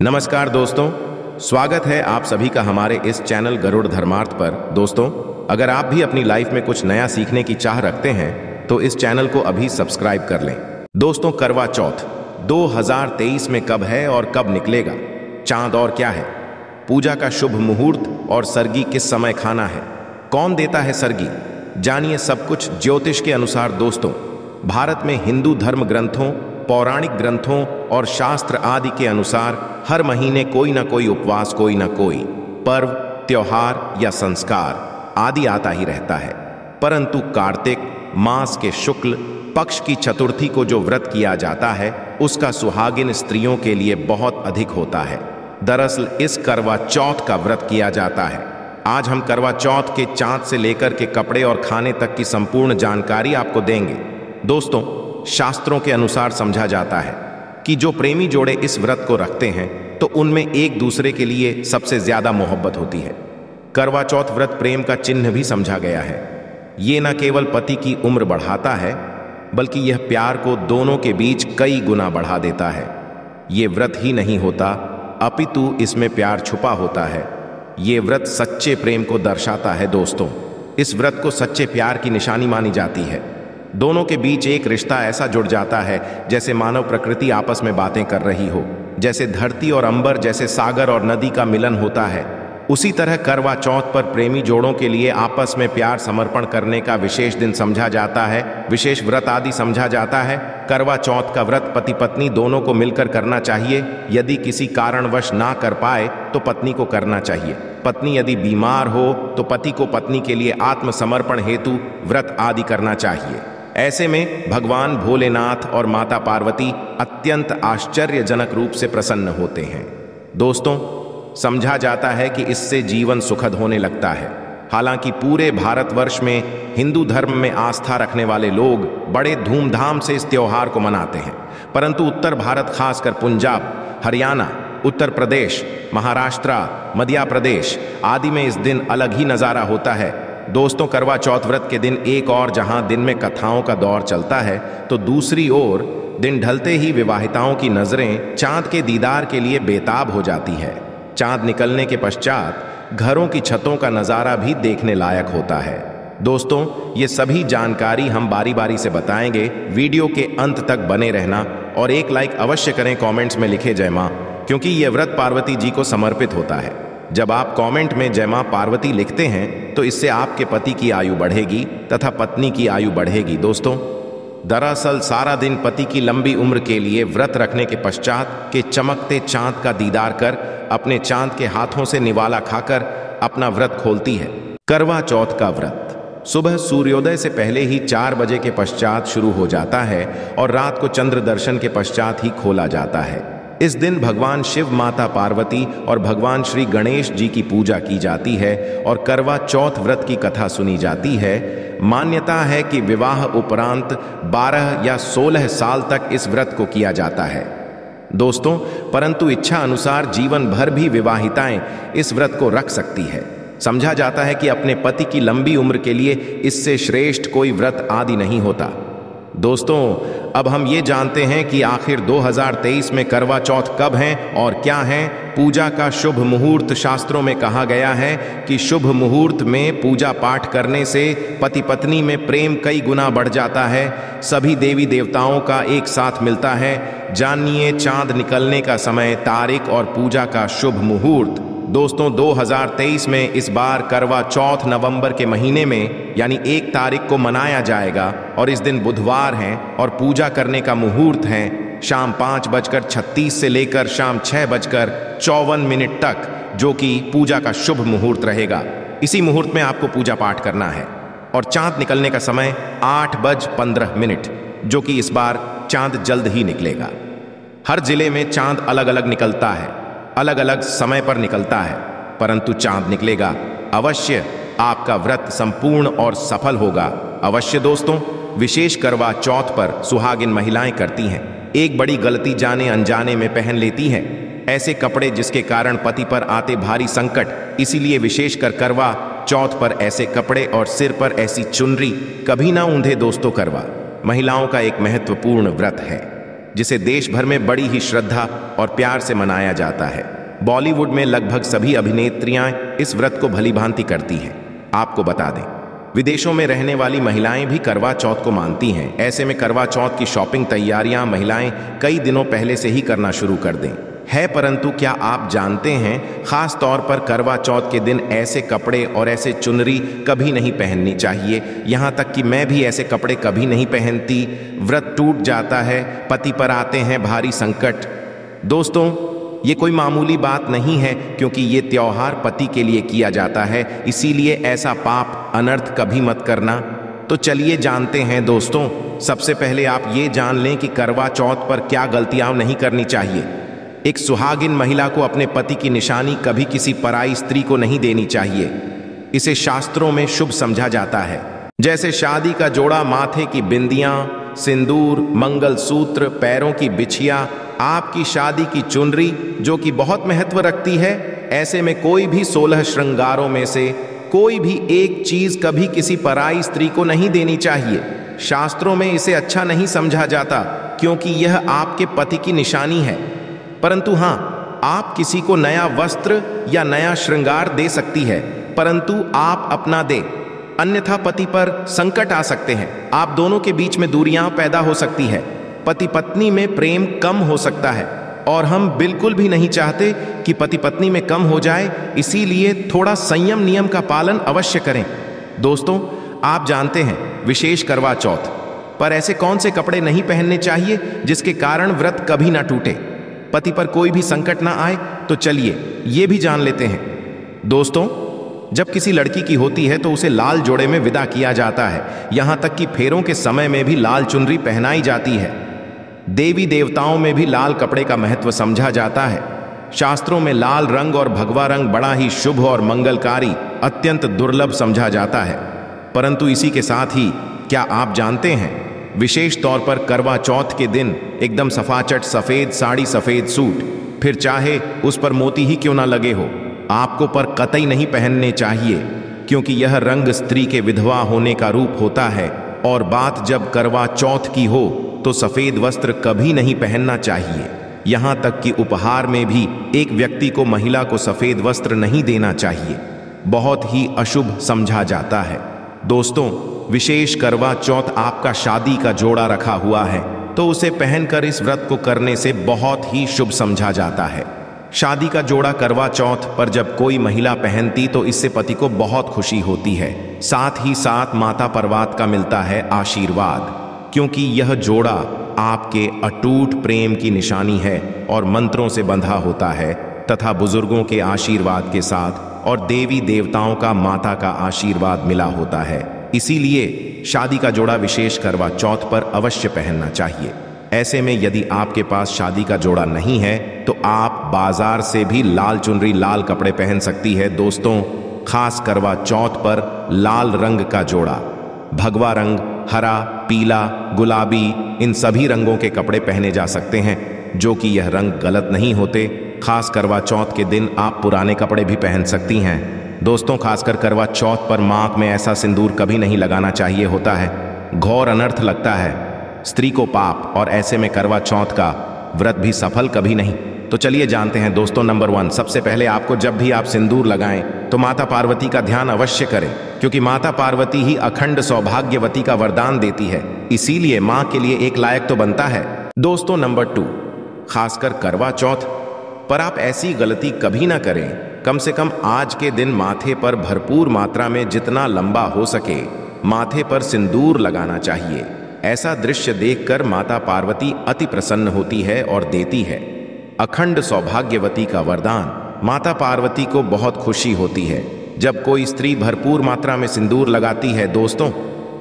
नमस्कार दोस्तों, स्वागत है आप सभी का हमारे इस चैनल गरुड़ धर्मार्थ पर। दोस्तों, अगर आप भी अपनी लाइफ में कुछ नया सीखने की चाह रखते हैं तो इस चैनल को अभी सब्सक्राइब कर लें। दोस्तों, करवा चौथ 2023 में कब है और कब निकलेगा? चांद और क्या है? पूजा का शुभ मुहूर्त और सरगी किस समय खाना है? कौन देता है सरगी? जानिए सब कुछ ज्योतिष के अनुसार। दोस्तों, भारत में हिंदू धर्म ग्रंथों, पौराणिक ग्रंथों और शास्त्र आदि के अनुसार हर महीने कोई ना कोई उपवास, कोई ना कोई पर्व, त्योहार या संस्कार आदि आता ही रहता है। परंतु कार्तिक मास के शुक्ल पक्ष की चतुर्थी को जो व्रत किया जाता है उसका सुहागिन स्त्रियों के लिए बहुत अधिक होता है। दरअसल इस करवा चौथ का व्रत किया जाता है। आज हम करवा चौथ के चांद से लेकर के कपड़े और खाने तक की संपूर्ण जानकारी आपको देंगे। दोस्तों, शास्त्रों के अनुसार समझा जाता है कि जो प्रेमी जोड़े इस व्रत को रखते हैं तो उनमें एक दूसरे के लिए सबसे ज्यादा मोहब्बत होती है। करवा चौथ व्रत प्रेम का चिन्ह भी समझा गया है। ये न केवल पति की उम्र बढ़ाता है बल्कि यह प्यार को दोनों के बीच कई गुना बढ़ा देता है। ये व्रत ही नहीं होता अपितु इसमें प्यार छुपा होता है। ये व्रत सच्चे प्रेम को दर्शाता है। दोस्तों, इस व्रत को सच्चे प्यार की निशानी मानी जाती है। दोनों के बीच एक रिश्ता ऐसा जुड़ जाता है जैसे मानव प्रकृति आपस में बातें कर रही हो, जैसे धरती और अंबर, जैसे सागर और नदी का मिलन होता है। उसी तरह करवा चौथ पर प्रेमी जोड़ों के लिए आपस में प्यार समर्पण करने का विशेष दिन समझा जाता है, विशेष व्रत आदि समझा जाता है। करवा चौथ का व्रत पति पत्नी दोनों को मिलकर करना चाहिए। यदि किसी कारणवश ना कर पाए तो पत्नी को करना चाहिए। पत्नी यदि बीमार हो तो पति को पत्नी के लिए आत्मसमर्पण हेतु व्रत आदि करना चाहिए। ऐसे में भगवान भोलेनाथ और माता पार्वती अत्यंत आश्चर्यजनक रूप से प्रसन्न होते हैं। दोस्तों, समझा जाता है कि इससे जीवन सुखद होने लगता है। हालांकि पूरे भारतवर्ष में हिंदू धर्म में आस्था रखने वाले लोग बड़े धूमधाम से इस त्योहार को मनाते हैं, परंतु उत्तर भारत, खासकर पंजाब, हरियाणा, उत्तर प्रदेश, महाराष्ट्र, मध्य प्रदेश आदि में इस दिन अलग ही नज़ारा होता है। दोस्तों, करवा चौथ व्रत के दिन एक और जहां दिन में कथाओं का दौर चलता है तो दूसरी ओर दिन ढलते ही विवाहिताओं की नजरें चांद के दीदार के लिए बेताब हो जाती है। चांद निकलने के पश्चात घरों की छतों का नजारा भी देखने लायक होता है। दोस्तों, ये सभी जानकारी हम बारी बारी से बताएंगे। वीडियो के अंत तक बने रहना और एक लाइक अवश्य करें। कमेंट्स में लिखे जय मां, क्योंकि यह व्रत पार्वती जी को समर्पित होता है। जब आप कमेंट में जय मां पार्वती लिखते हैं तो इससे आपके पति की आयु बढ़ेगी तथा पत्नी की आयु बढ़ेगी। दोस्तों, दरअसल सारा दिन पति की लंबी उम्र के लिए व्रत रखने के पश्चात के चमकते चांद का दीदार कर अपने चांद के हाथों से निवाला खाकर अपना व्रत खोलती है। करवा चौथ का व्रत सुबह सूर्योदय से पहले ही 4 बजे के पश्चात शुरू हो जाता है और रात को चंद्र दर्शन के पश्चात ही खोला जाता है। इस दिन भगवान शिव, माता पार्वती और भगवान श्री गणेश जी की पूजा की जाती है और करवा चौथ व्रत की कथा सुनी जाती है। मान्यता है कि विवाह उपरांत 12 या 16 साल तक इस व्रत को किया जाता है। दोस्तों, परंतु इच्छा अनुसार जीवन भर भी विवाहिताएं इस व्रत को रख सकती है। समझा जाता है कि अपने पति की लंबी उम्र के लिए इससे श्रेष्ठ कोई व्रत आदि नहीं होता। दोस्तों, अब हम ये जानते हैं कि आखिर 2023 में करवा चौथ कब है और क्या है। पूजा का शुभ मुहूर्त शास्त्रों में कहा गया है कि शुभ मुहूर्त में पूजा पाठ करने से पति पत्नी में प्रेम कई गुना बढ़ जाता है। सभी देवी देवताओं का एक साथ मिलता है। जानिए चांद निकलने का समय, तारीख और पूजा का शुभ मुहूर्त। दोस्तों, 2023 में इस बार करवा चौथ नवंबर के महीने में यानी 1 तारीख को मनाया जाएगा और इस दिन बुधवार है और पूजा करने का मुहूर्त है शाम 5:36 से लेकर शाम 6:54 तक, जो कि पूजा का शुभ मुहूर्त रहेगा। इसी मुहूर्त में आपको पूजा पाठ करना है और चांद निकलने का समय 8:15, जो कि इस बार चांद जल्द ही निकलेगा। हर जिले में चांद अलग अलग निकलता है, अलग अलग समय पर निकलता है, परंतु चांद निकलेगा अवश्य। आपका व्रत संपूर्ण और सफल होगा अवश्य। दोस्तों, विशेष करवा चौथ पर सुहागिन महिलाएं करती हैं एक बड़ी गलती, जाने अनजाने में पहन लेती हैं ऐसे कपड़े जिसके कारण पति पर आते भारी संकट। इसीलिए विशेषकर करवा चौथ पर ऐसे कपड़े और सिर पर ऐसी चुनरी कभी ना ऊंधे। दोस्तों, करवा महिलाओं का एक महत्वपूर्ण व्रत है। जिसे देश भर में बड़ी ही श्रद्धा और प्यार से मनाया जाता है। बॉलीवुड में लगभग सभी अभिनेत्रियां इस व्रत को भलीभांति करती हैं। आपको बता दें, विदेशों में रहने वाली महिलाएं भी करवा चौथ को मानती हैं। ऐसे में करवा चौथ की शॉपिंग तैयारियां महिलाएं कई दिनों पहले से ही करना शुरू कर दें है। परंतु क्या आप जानते हैं, खास तौर पर करवा चौथ के दिन ऐसे कपड़े और ऐसे चुनरी कभी नहीं पहननी चाहिए। यहाँ तक कि मैं भी ऐसे कपड़े कभी नहीं पहनती। व्रत टूट जाता है, पति पर आते हैं भारी संकट। दोस्तों, ये कोई मामूली बात नहीं है, क्योंकि ये त्योहार पति के लिए किया जाता है। इसीलिए ऐसा पाप अनर्थ कभी मत करना। तो चलिए जानते हैं दोस्तों। सबसे पहले आप ये जान लें कि करवा चौथ पर क्या गलतियां नहीं करनी चाहिए। एक सुहागिन महिला को अपने पति की निशानी कभी किसी पराई स्त्री को नहीं देनी चाहिए। इसे शास्त्रों में शुभ समझा जाता है। जैसे शादी का जोड़ा, माथे की बिंदियां, सिंदूर, मंगलसूत्र, पैरों की बिछिया, आपकी शादी की चुनरी, जो कि बहुत महत्व रखती है। ऐसे में कोई भी 16 श्रृंगारों में से कोई भी एक चीज कभी किसी पराई स्त्री को नहीं देनी चाहिए। शास्त्रों में इसे अच्छा नहीं समझा जाता, क्योंकि यह आपके पति की निशानी है। परंतु हाँ, आप किसी को नया वस्त्र या नया श्रृंगार दे सकती है, परंतु आप अपना दे, अन्यथा पति पर संकट आ सकते हैं। आप दोनों के बीच में दूरियां पैदा हो सकती है। पति पत्नी में प्रेम कम हो सकता है, और हम बिल्कुल भी नहीं चाहते कि पति पत्नी में कम हो जाए। इसीलिए थोड़ा संयम नियम का पालन अवश्य करें। दोस्तों, आप जानते हैं, विशेष करवा चौथ पर ऐसे कौन से कपड़े नहीं पहनने चाहिए जिसके कारण व्रत कभी ना टूटे, पति पर कोई भी संकट ना आए। तो चलिए ये भी जान लेते हैं। दोस्तों, जब किसी लड़की की होती है तो उसे लाल जोड़े में विदा किया जाता है। यहां तक कि फेरों के समय में भी लाल चुनरी पहनाई जाती है। देवी देवताओं में भी लाल कपड़े का महत्व समझा जाता है। शास्त्रों में लाल रंग और भगवा रंग बड़ा ही शुभ और मंगलकारी, अत्यंत दुर्लभ समझा जाता है। परंतु इसी के साथ ही क्या आप जानते हैं, विशेष तौर पर करवा चौथ के दिन एकदम सफाचट सफेद साड़ी, सफेद सूट, फिर चाहे उस पर मोती ही क्यों ना लगे हो, आपको पर कतई नहीं पहनने चाहिए, क्योंकि यह रंग स्त्री के विधवा होने का रूप होता है। और बात जब करवा चौथ की हो तो सफेद वस्त्र कभी नहीं पहनना चाहिए। यहां तक कि उपहार में भी एक व्यक्ति को महिला को सफेद वस्त्र नहीं देना चाहिए, बहुत ही अशुभ समझा जाता है। दोस्तों, विशेष करवा चौथ आपका शादी का जोड़ा रखा हुआ है तो उसे पहनकर इस व्रत को करने से बहुत ही शुभ समझा जाता है। शादी का जोड़ा करवा चौथ पर जब कोई महिला पहनती तो इससे पति को बहुत खुशी होती है। साथ ही साथ माता पर्वत का मिलता है आशीर्वाद, क्योंकि यह जोड़ा आपके अटूट प्रेम की निशानी है और मंत्रों से बंधा होता है तथा बुजुर्गों के आशीर्वाद के साथ और देवी देवताओं का, माता का आशीर्वाद मिला होता है। इसीलिए शादी का जोड़ा विशेष करवा चौथ पर अवश्य पहनना चाहिए। ऐसे में यदि आपके पास शादी का जोड़ा नहीं है तो आप बाजार से भी लाल चुनरी, लाल कपड़े पहन सकती है। दोस्तों, खास करवा चौथ पर लाल रंग का जोड़ा, भगवा रंग, हरा, पीला, गुलाबी, इन सभी रंगों के कपड़े पहने जा सकते हैं, जो कि यह रंग गलत नहीं होते। खास करवा चौथ के दिन आप पुराने कपड़े भी पहन सकती हैं। दोस्तों, खासकर करवा चौथ पर मांग में ऐसा सिंदूर कभी नहीं लगाना चाहिए होता है, घोर अनर्थ लगता है, स्त्री को पाप, और ऐसे में करवा चौथ का व्रत भी सफल कभी नहीं। तो चलिए जानते हैं दोस्तों। नंबर 1, सबसे पहले आपको जब भी आप सिंदूर लगाएं तो माता पार्वती का ध्यान अवश्य करें, क्योंकि माता पार्वती ही अखंड सौभाग्यवती का वरदान देती है। इसीलिए मां के लिए एक लायक तो बनता है। दोस्तों, नंबर 2, खासकर करवा चौथ पर आप ऐसी गलती कभी ना करें। कम से कम आज के दिन माथे पर भरपूर मात्रा में जितना लंबा हो सके माथे पर सिंदूर लगाना चाहिए। ऐसा दृश्य देखकर माता पार्वती अति प्रसन्न होती है और देती है अखंड सौभाग्यवती का वरदान। माता पार्वती को बहुत खुशी होती है जब कोई स्त्री भरपूर मात्रा में सिंदूर लगाती है। दोस्तों,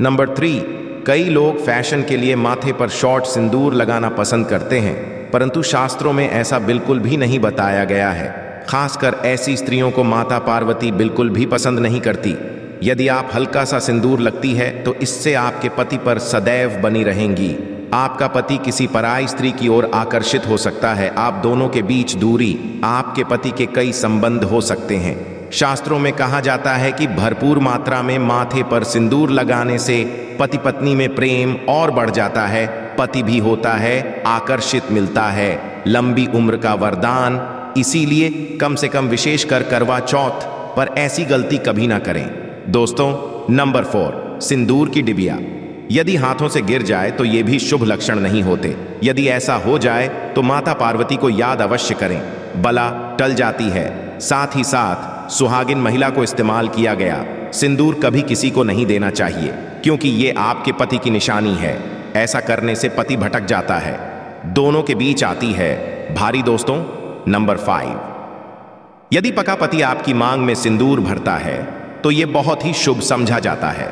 नंबर 3, कई लोग फैशन के लिए माथे पर शॉर्ट सिंदूर लगाना पसंद करते हैं, परंतु शास्त्रों में ऐसा बिल्कुल भी नहीं बताया गया है। खासकर ऐसी स्त्रियों को माता पार्वती बिल्कुल भी पसंद नहीं करती। यदि आप हल्का सा सिंदूर लगती है तो इससे आपके पति पर सदैव बनी रहेंगी। आपका पति किसी पराई स्त्री की ओर आकर्षित हो सकता है। आप दोनों के बीच दूरी, आपके पति के कई संबंध हो सकते हैं। शास्त्रों में कहा जाता है कि भरपूर मात्रा में माथे पर सिंदूर लगाने से पति पत्नी में प्रेम और बढ़ जाता है पति भी होता है, आकर्षित मिलता है, लंबी उम्र का वरदान। इसीलिए कम से कम विशेषकर करवा चौथ पर ऐसी गलती कभी ना करें। दोस्तों, नंबर 4, सिंदूर की डिबिया। यदि हाथों से गिर जाए तो ये भी शुभ लक्षण नहीं होते। यदि ऐसा हो जाए तो माता पार्वती को याद अवश्य करें, बला टल जाती है। साथ ही साथ सुहागिन महिला को इस्तेमाल किया गया सिंदूर कभी किसी को नहीं देना चाहिए, क्योंकि ये आपके पति की निशानी है। ऐसा करने से पति भटक जाता है, दोनों के बीच आती है भारी। दोस्तों, नंबर 5, यदि पका पति आपकी मांग में सिंदूर भरता है तो यह बहुत ही शुभ समझा जाता है।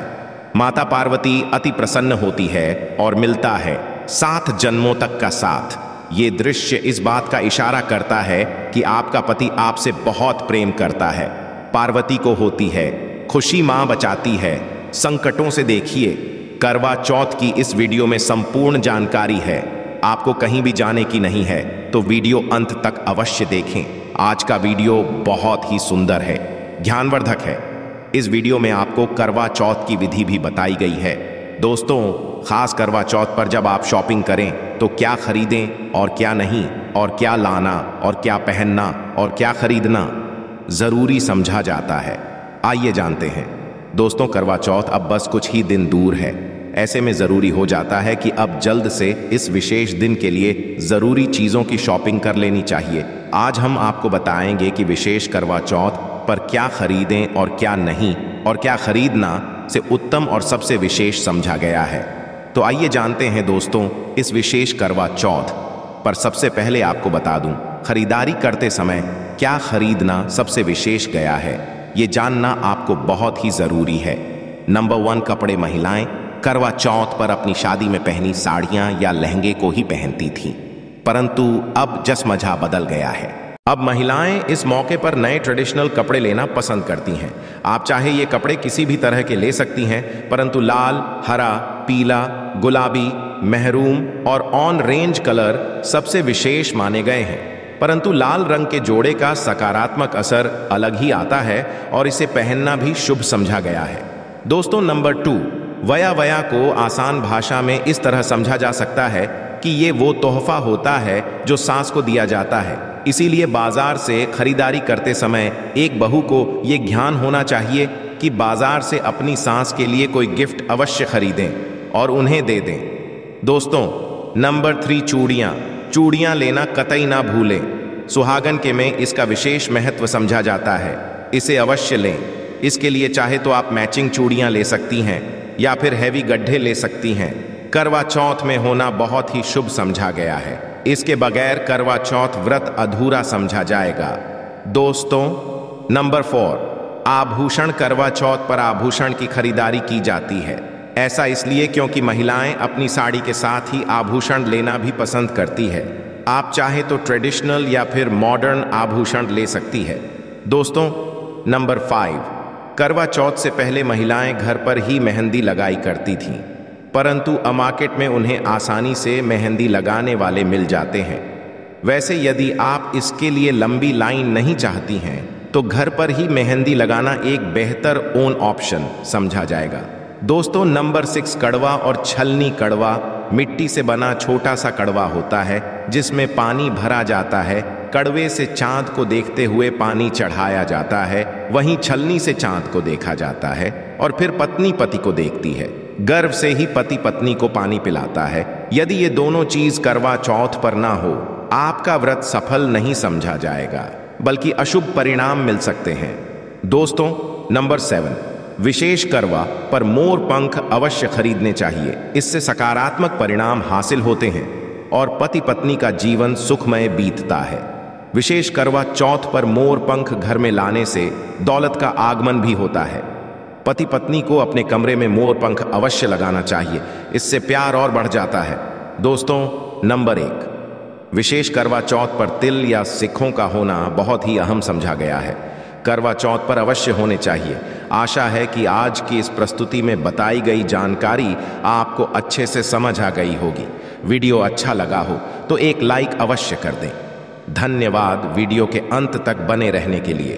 माता पार्वती अति प्रसन्न होती है और मिलता है 7 जन्मों तक का साथ। ये दृश्य इस बात का इशारा करता है कि आपका पति आपसे बहुत प्रेम करता है। पार्वती को होती है खुशी, मां बचाती है संकटों से। देखिए, करवा चौथ की इस वीडियो में संपूर्ण जानकारी है, आपको कहीं भी जाने की नहीं है, तो वीडियो अंत तक अवश्य देखें। आज का वीडियो बहुत ही सुंदर है, ज्ञानवर्धक है। इस वीडियो में आपको करवा चौथ की विधि भी बताई गई है। दोस्तों, खास करवा चौथ पर जब आप शॉपिंग करें तो क्या खरीदें और क्या नहीं, और क्या लाना और क्या पहनना और क्या खरीदना जरूरी समझा जाता है। आइए जानते हैं। दोस्तों, करवा चौथ अब बस कुछ ही दिन दूर है। ऐसे में ज़रूरी हो जाता है कि अब जल्द से इस विशेष दिन के लिए ज़रूरी चीज़ों की शॉपिंग कर लेनी चाहिए। आज हम आपको बताएंगे कि विशेष करवा चौथ पर क्या खरीदें और क्या नहीं, और क्या खरीदना से उत्तम और सबसे विशेष समझा गया है। तो आइए जानते हैं दोस्तों, इस विशेष करवा चौथ पर सबसे पहले आपको बता दूं, खरीदारी करते समय क्या खरीदना सबसे विशेष गया है, ये जानना आपको बहुत ही ज़रूरी है। नंबर 1, कपड़े। महिलाएं करवा चौथ पर अपनी शादी में पहनी साड़ियां या लहंगे को ही पहनती थीं, परंतु अब जसमजा बदल गया है। अब महिलाएं इस मौके पर नए ट्रेडिशनल कपड़े लेना पसंद करती हैं। आप चाहे ये कपड़े किसी भी तरह के ले सकती हैं, परंतु लाल, हरा, पीला, गुलाबी, महरून और ऑन रेंज कलर सबसे विशेष माने गए हैं। परंतु लाल रंग के जोड़े का सकारात्मक असर अलग ही आता है और इसे पहनना भी शुभ समझा गया है। दोस्तों, नंबर 2, वया। वया को आसान भाषा में इस तरह समझा जा सकता है कि ये वो तोहफा होता है जो सास को दिया जाता है। इसीलिए बाजार से खरीदारी करते समय एक बहू को ये ज्ञान होना चाहिए कि बाजार से अपनी सास के लिए कोई गिफ्ट अवश्य खरीदें और उन्हें दे दें। दोस्तों, नंबर 3, चूड़ियाँ। चूड़ियाँ लेना कतई ना भूलें। सुहागन के में इसका विशेष महत्व समझा जाता है, इसे अवश्य लें। इसके लिए चाहे तो आप मैचिंग चूड़ियाँ ले सकती हैं या फिर हैवी गड्ढे ले सकती हैं। करवा चौथ में होना बहुत ही शुभ समझा गया है। इसके बगैर करवा चौथ व्रत अधूरा समझा जाएगा। दोस्तों, नंबर 4, आभूषण। करवा चौथ पर आभूषण की खरीदारी की जाती है। ऐसा इसलिए क्योंकि महिलाएं अपनी साड़ी के साथ ही आभूषण लेना भी पसंद करती है। आप चाहे तो ट्रेडिशनल या फिर मॉडर्न आभूषण ले सकती है। दोस्तों, नंबर 5, करवा चौथ से पहले महिलाएं घर पर ही मेहंदी लगाई करती थीं, परंतु अब मार्केट में उन्हें आसानी से मेहंदी लगाने वाले मिल जाते हैं। वैसे यदि आप इसके लिए लंबी लाइन नहीं चाहती हैं तो घर पर ही मेहंदी लगाना एक बेहतर ओन ऑप्शन समझा जाएगा। दोस्तों, नंबर 6, कड़वा और छलनी। कड़वा मिट्टी से बना छोटा सा कड़वा होता है जिसमें पानी भरा जाता है। कड़वे से चांद को देखते हुए पानी चढ़ाया जाता है, वहीं छलनी से चांद को देखा जाता है और फिर पत्नी पति को देखती है। गर्व से ही पति पत्नी को पानी पिलाता है। यदि ये दोनों चीज करवा चौथ पर ना हो, आपका व्रत सफल नहीं समझा जाएगा, बल्कि अशुभ परिणाम मिल सकते हैं। दोस्तों, नंबर 7, विशेष करवा पर मोर पंख अवश्य खरीदने चाहिए। इससे सकारात्मक परिणाम हासिल होते हैं और पति पत्नी का जीवन सुखमय बीतता है। विशेष करवा चौथ पर मोर पंख घर में लाने से दौलत का आगमन भी होता है। पति पत्नी को अपने कमरे में मोर पंख अवश्य लगाना चाहिए, इससे प्यार और बढ़ जाता है। दोस्तों, नंबर 1, विशेष करवा चौथ पर तिल या सिक्कों का होना बहुत ही अहम समझा गया है। करवा चौथ पर अवश्य होने चाहिए। आशा है कि आज की इस प्रस्तुति में बताई गई जानकारी आपको अच्छे से समझ आ गई होगी। वीडियो अच्छा लगा हो तो एक लाइक अवश्य कर दें। धन्यवाद वीडियो के अंत तक बने रहने के लिए।